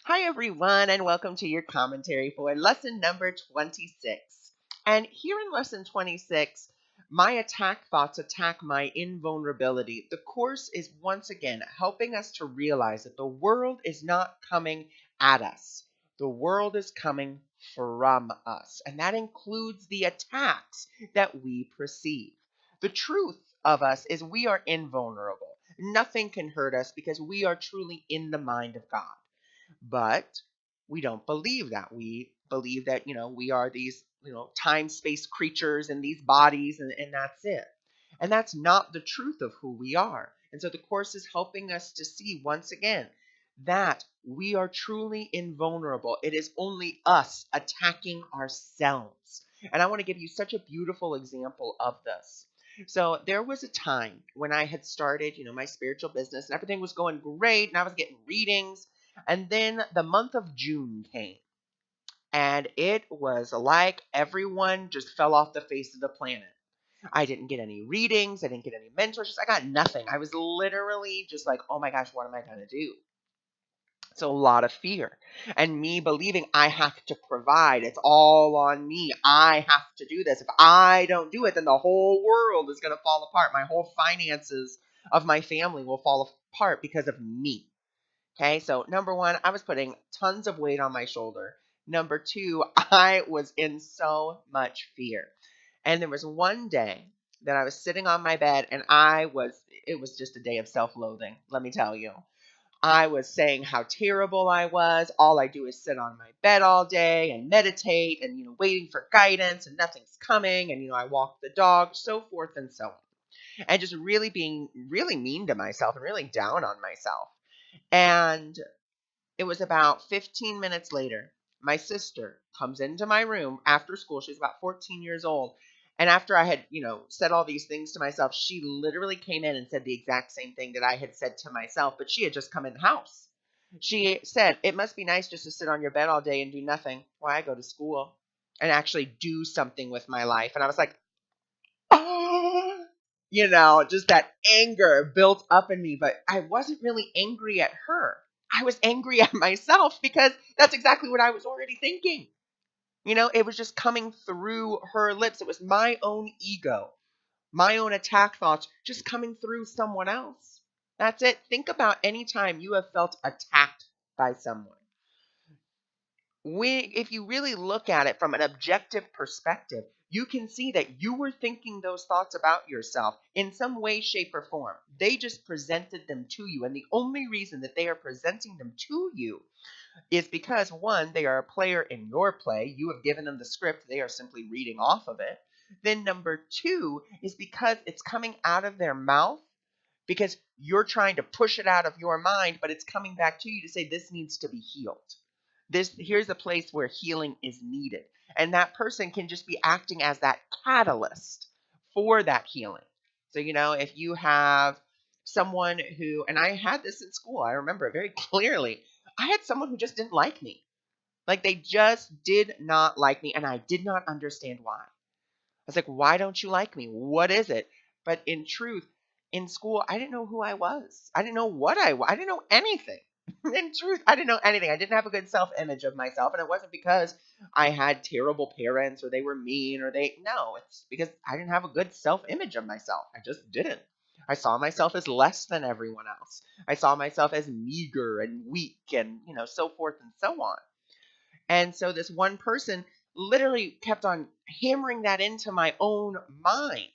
Hi, everyone, and welcome to your commentary for lesson number 26. And here in lesson 26, my attack thoughts attack my invulnerability. The course is once again helping us to realize that the world is not coming at us, the world is coming from us, and that includes the attacks that we perceive. The truth of us is we are invulnerable. Nothing can hurt us because we are truly in the mind of God. But we don't believe that. We believe that, we are these, time space creatures in these bodies, and that's it. And that's not the truth of who we are. And so the course is helping us to see once again that we are truly invulnerable. It is only us attacking ourselves. And I want to give you such a beautiful example of this. So there was a time when I had started, my spiritual business, and everything was going great, and I was getting readings, and then the month of June came, and it was like everyone just fell off the face of the planet. I didn't get any readings. I didn't get any mentorships. I got nothing. I was literally just like, oh my gosh, what am I going to do? So a lot of fear and me believing I have to provide. It's all on me. I have to do this. If I don't do it, then the whole world is going to fall apart. My whole finances of my family will fall apart because of me. Okay, so number one, I was putting tons of weight on my shoulder. Number two, I was in so much fear. And there was one day that I was sitting on my bed and it was just a day of self loathing, let me tell you. I was saying how terrible I was. All I do is sit on my bed all day and meditate and, waiting for guidance and nothing's coming. And, I walk the dog, so forth and so on. And just really being really mean to myself and really down on myself. And it was about 15 minutes later. My sister comes into my room after school. She was about 14 years old. And after I had, said all these things to myself, she literally came in and said the exact same thing that I had said to myself, but she had just come in the house. She said, "It must be nice just to sit on your bed all day and do nothing. Why, I go to school and actually do something with my life." And I was like, oh, just that anger built up in me. But I wasn't really angry at her. I was angry at myself because that's exactly what I was already thinking. It was just coming through her lips. It was my own ego, my own attack thoughts just coming through someone else. That's it. Think about any time you have felt attacked by someone. If you really look at it from an objective perspective, you can see that you were thinking those thoughts about yourself in some way, shape, or form. They just presented them to you. And the only reason that they are presenting them to you is because, one, they are a player in your play. You have given them the script. They are simply reading off of it. Then number two is because it's coming out of their mouth because you're trying to push it out of your mind, but it's coming back to you to say this needs to be healed. Here's a place where healing is needed. And that person can just be acting as that catalyst for that healing. So, if you have someone who, and I had this in school, I remember it very clearly. I had someone who just didn't like me. Like they just did not like me, and I did not understand why. I was like, why don't you like me? What is it? But in truth, in school, I didn't know who I was. I didn't know what I was. I didn't know anything. In truth, I didn't know anything. I didn't have a good self-image of myself. And it wasn't because I had terrible parents or they were mean no, it's because I didn't have a good self-image of myself. I just didn't. I saw myself as less than everyone else. I saw myself as meager and weak and, so forth and so on. And so this one person literally kept on hammering that into my own mind.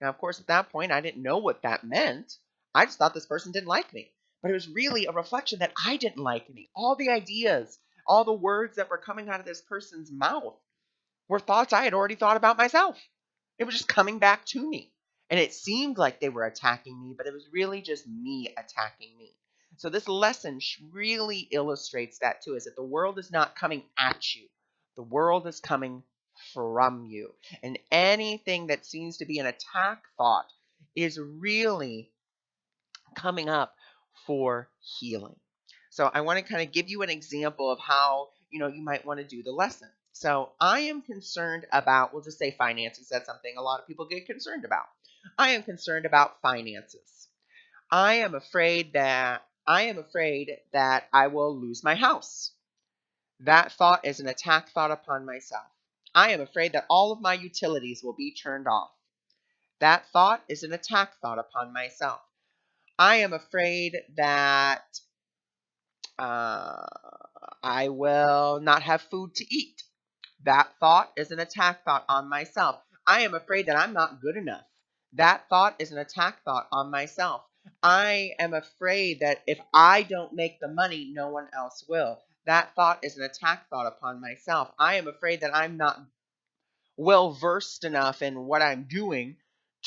Now, of course, at that point, I didn't know what that meant. I just thought this person didn't like me. But it was really a reflection that I didn't like me. All the ideas, all the words that were coming out of this person's mouth were thoughts I had already thought about myself. It was just coming back to me. And it seemed like they were attacking me, but it was really just me attacking me. So this lesson really illustrates that too, is that the world is not coming at you. The world is coming from you. And anything that seems to be an attack thought is really coming up for healing. So I want to kind of give you an example of how, you might want to do the lesson. So I am concerned about, we'll just say finances. That's something a lot of people get concerned about. I am concerned about finances. I am afraid that I am afraid that I will lose my house. That thought is an attack thought upon myself. I am afraid that all of my utilities will be turned off. That thought is an attack thought upon myself. I am afraid that uh, I will not have food to eat. That thought is an attack thought on myself. I am afraid that I'm not good enough. That thought is an attack thought on myself. I am afraid that if I don't make the money, no one else will. That thought is an attack thought upon myself. I am afraid that I'm not well versed enough in what I'm doing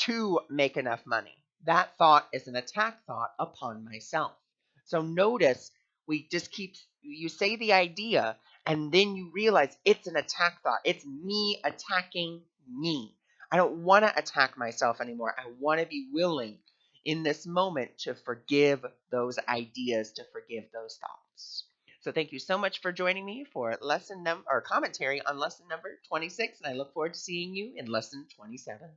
to make enough money. That thought is an attack thought upon myself. So notice we just keep, you say the idea and then you realize it's an attack thought. It's me attacking me. I don't want to attack myself anymore. I want to be willing in this moment to forgive those ideas, to forgive those thoughts. So thank you so much for joining me for lesson number or commentary on lesson number 26, and I look forward to seeing you in lesson 27.